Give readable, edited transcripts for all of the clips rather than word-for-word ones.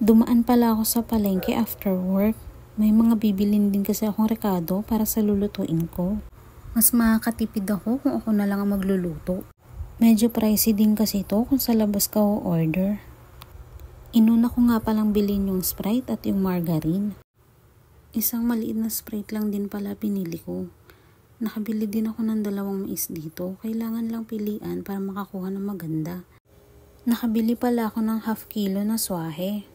Dumaan pala ako sa palengke after work. May mga bibilin din kasi akong rekado para sa lulutuin ko. Mas makakatipid ako kung ako na lang ang magluluto. Medyo pricey din kasi ito kung sa labas ka o-order. Inuna ko nga palang bilhin yung Sprite at yung margarine. Isang maliit na Sprite lang din pala pinili ko. Nakabili din ako ng 2 mais dito. Kailangan lang pilian para makakuha ng maganda. Nakabili pala ako ng half kilo na swahe.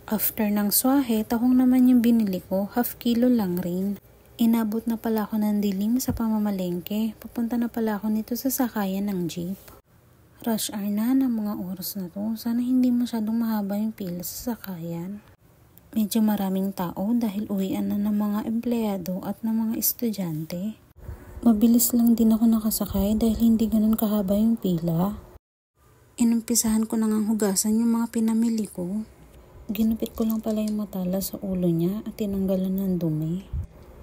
After ng swahe, tahong naman yung binili ko, half kilo lang rin. Inabot na pala ako ng dilim sa pamamalengke. Papunta na pala ako nito sa sakayan ng jeep. Rush hour na ng mga oras na to. Sana hindi masyadong mahaba yung pila sa sakayan. Medyo maraming tao dahil uwian na ng mga empleyado at ng mga estudyante. Mabilis lang din ako nakasakay dahil hindi ganun kahaba yung pila. Inumpisahan ko nang hugasan yung mga pinamili ko. Ginupit ko lang pala yung matala sa ulo niya at tinanggalan ng dumi.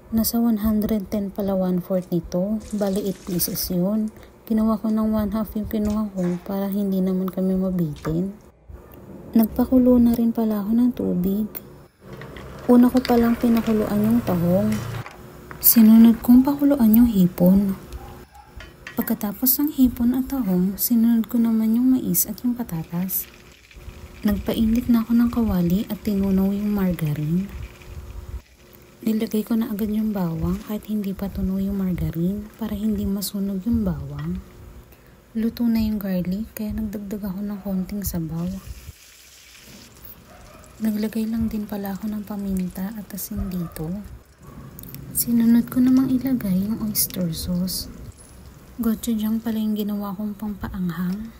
Nasa 110 pala 1/4 nito, bali 8 pieces yun. Ginawa ko ng 1/2 yung kinuha ko para hindi naman kami mabitin. Nagpakulo na rin pala ako ng tubig. Una ko palang pinakuluan yung tahong. Sinunod kong pakuluan yung hipon. Pagkatapos ng hipon at tahong, sinunod ko naman yung mais at yung patatas. Nagpainit na ako ng kawali at tinunaw yung margarine. Nilagay ko na agad yung bawang kahit hindi pa tunaw yung margarine para hindi masunog yung bawang. Luto na yung garlic kaya nagdagdag ako ng konting sabaw. Naglagay lang din pala ako ng paminta at asin dito. Sinunod ko namang ilagay yung oyster sauce. Gochujang pala yung ginawa kong pampaanghang.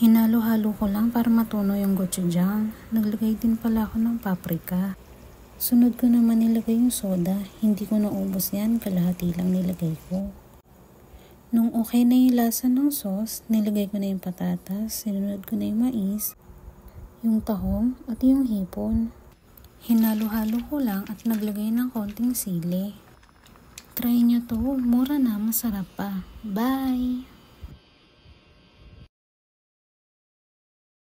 Hinalo-halo ko lang para matunaw yung gochujang. Naglagay din pala ako ng paprika. Sunod ko naman nilagay yung soda. Hindi ko naubos yan, kalahati lang nilagay ko. Nung okay na yung lasa ng sauce, nilagay ko na yung patatas, sinunod ko na yung mais, yung tahong at yung hipon. Hinalo-halo ko lang at naglagay ng konting sili. Try nyo to, mura na, masarap pa. Bye!